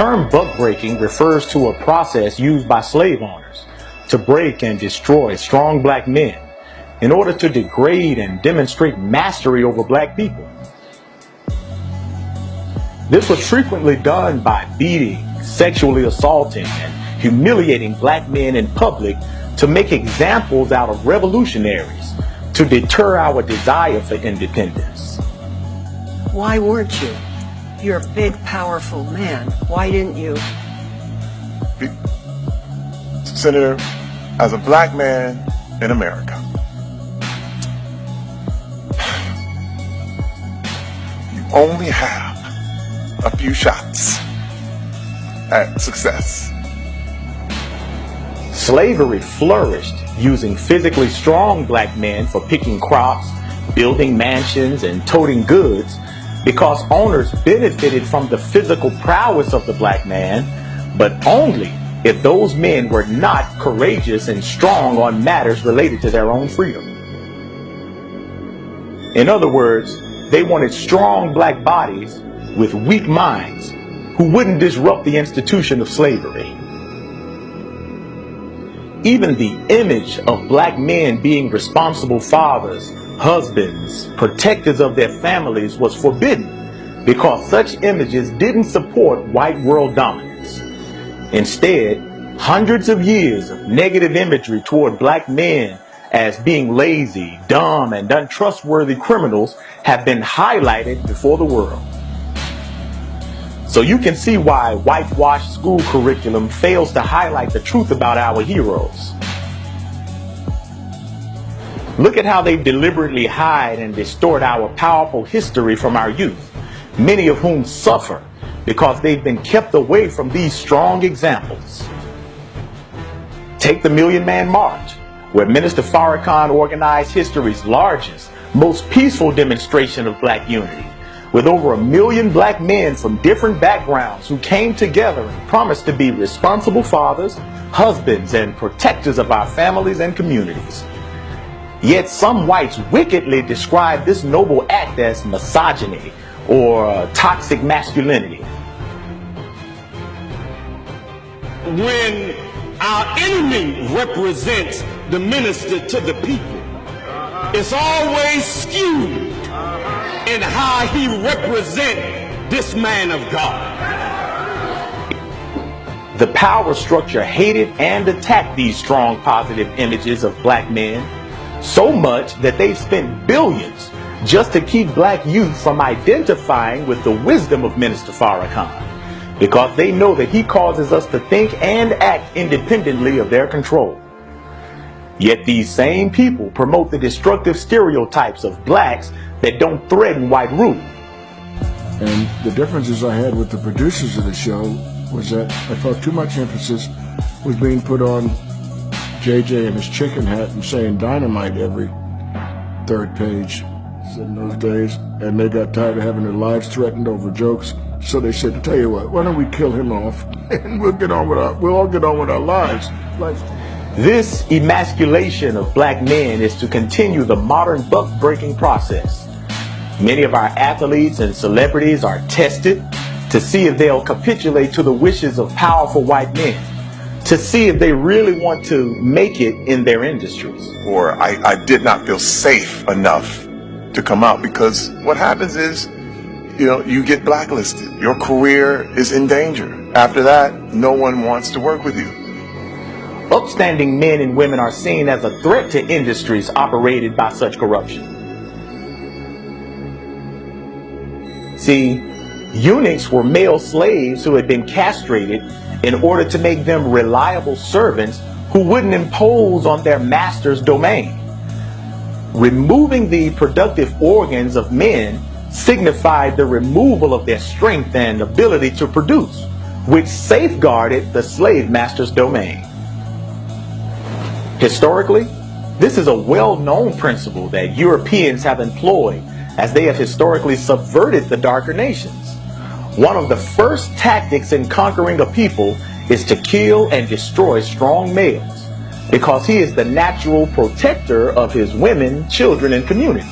term buck breaking refers to a process used by slave owners to break and destroy strong black men in order to degrade and demonstrate mastery over black people. This was frequently done by beating, sexually assaulting, and humiliating black men in public to make examples out of revolutionaries to deter our desire for independence. Why weren't you? You're a big, powerful man. Why didn't you? Senator, as a black man in America, you only have a few shots at success. Slavery flourished using physically strong black men for picking crops, building mansions, and toting goods because owners benefited from the physical prowess of the black man, but only if those men were not courageous and strong on matters related to their own freedom. In other words, they wanted strong black bodies with weak minds who wouldn't disrupt the institution of slavery. Even the image of black men being responsible fathers, husbands, protectors of their families was forbidden because such images didn't support white world dominance. Instead, hundreds of years of negative imagery toward black men as being lazy, dumb, and untrustworthy criminals have been highlighted before the world. So you can see why whitewashed school curriculum fails to highlight the truth about our heroes. Look at how they deliberately hide and distort our powerful history from our youth, many of whom suffer because they've been kept away from these strong examples. Take the Million Man March, where Minister Farrakhan organized history's largest, most peaceful demonstration of black unity, with over 1 million black men from different backgrounds who came together and promised to be responsible fathers, husbands, and protectors of our families and communities. Yet some whites wickedly describe this noble act as misogyny or toxic masculinity. When our enemy represents the minister to the people, it's always skewed in how he represents this man of God. The power structure hated and attacked these strong positive images of black men so much that they've spent billions just to keep black youth from identifying with the wisdom of Minister Farrakhan, because they know that he causes us to think and act independently of their control. Yet these same people promote the destructive stereotypes of blacks that don't threaten white rule. And the differences I had with the producers of the show was that I felt too much emphasis was being put on JJ and his chicken hat and saying dynamite every third page in those days, and they got tired of having their lives threatened over jokes, so they said, "Tell you what, why don't we kill him off and we'll all get on with our lives." This emasculation of black men is to continue the modern buck-breaking process. Many of our athletes and celebrities are tested to see if they'll capitulate to the wishes of powerful white men, to see if they really want to make it in their industries. Or I did not feel safe enough to come out, because what happens is, you get blacklisted. Your career is in danger. After that, no one wants to work with you. Upstanding men and women are seen as a threat to industries operated by such corruption. See, eunuchs were male slaves who had been castrated in order to make them reliable servants who wouldn't impose on their master's domain. Removing the productive organs of men signified the removal of their strength and ability to produce, which safeguarded the slave master's domain. Historically, this is a well-known principle that Europeans have employed as they have historically subverted the darker nations. One of the first tactics in conquering a people is to kill and destroy strong males, because he is the natural protector of his women, children, and community.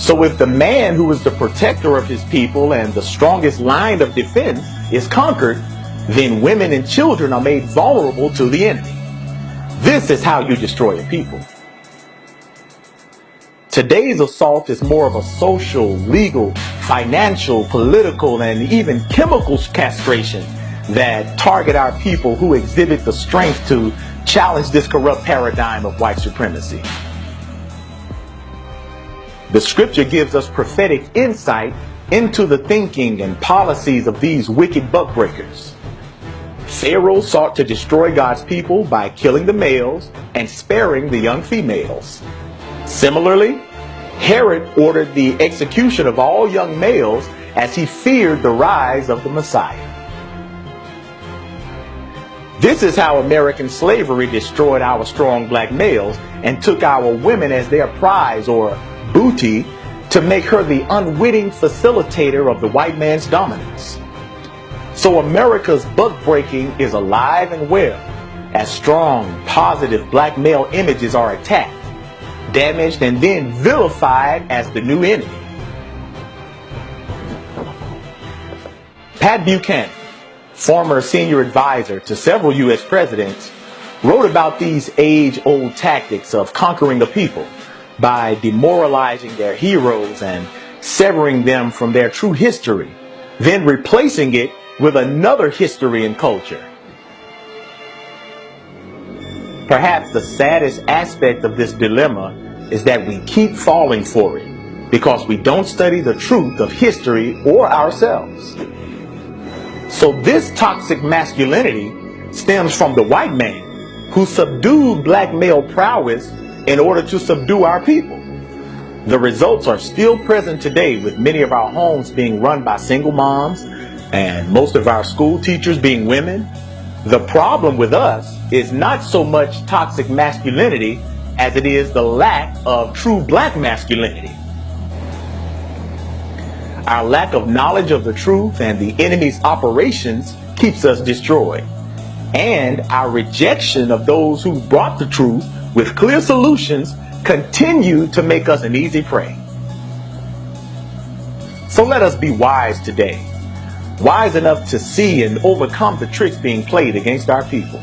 So if the man who is the protector of his people and the strongest line of defense is conquered, then women and children are made vulnerable to the enemy. This is how you destroy a people. Today's assault is more of a social, legal, financial, political, and even chemical castration that target our people who exhibit the strength to challenge this corrupt paradigm of white supremacy. The scripture gives us prophetic insight into the thinking and policies of these wicked buckbreakers. Pharaoh sought to destroy God's people by killing the males and sparing the young females. Similarly, Herod ordered the execution of all young males as he feared the rise of the Messiah. This is how American slavery destroyed our strong black males and took our women as their prize or booty to make her the unwitting facilitator of the white man's dominance. So America's buck-breaking is alive and well as strong, positive black male images are attacked, damaged, and then vilified as the new enemy. Pat Buchanan, former senior advisor to several U.S. presidents, wrote about these age-old tactics of conquering the people by demoralizing their heroes and severing them from their true history, then replacing it with another history and culture. Perhaps the saddest aspect of this dilemma is that we keep falling for it because we don't study the truth of history or ourselves. So this toxic masculinity stems from the white man who subdued black male prowess in order to subdue our people. The results are still present today, with many of our homes being run by single moms and most of our school teachers being women. The problem with us is not so much toxic masculinity as it is the lack of true black masculinity. Our lack of knowledge of the truth and the enemy's operations keeps us destroyed. And our rejection of those who brought the truth with clear solutions continue to make us an easy prey. So let us be wise today, wise enough to see and overcome the tricks being played against our people.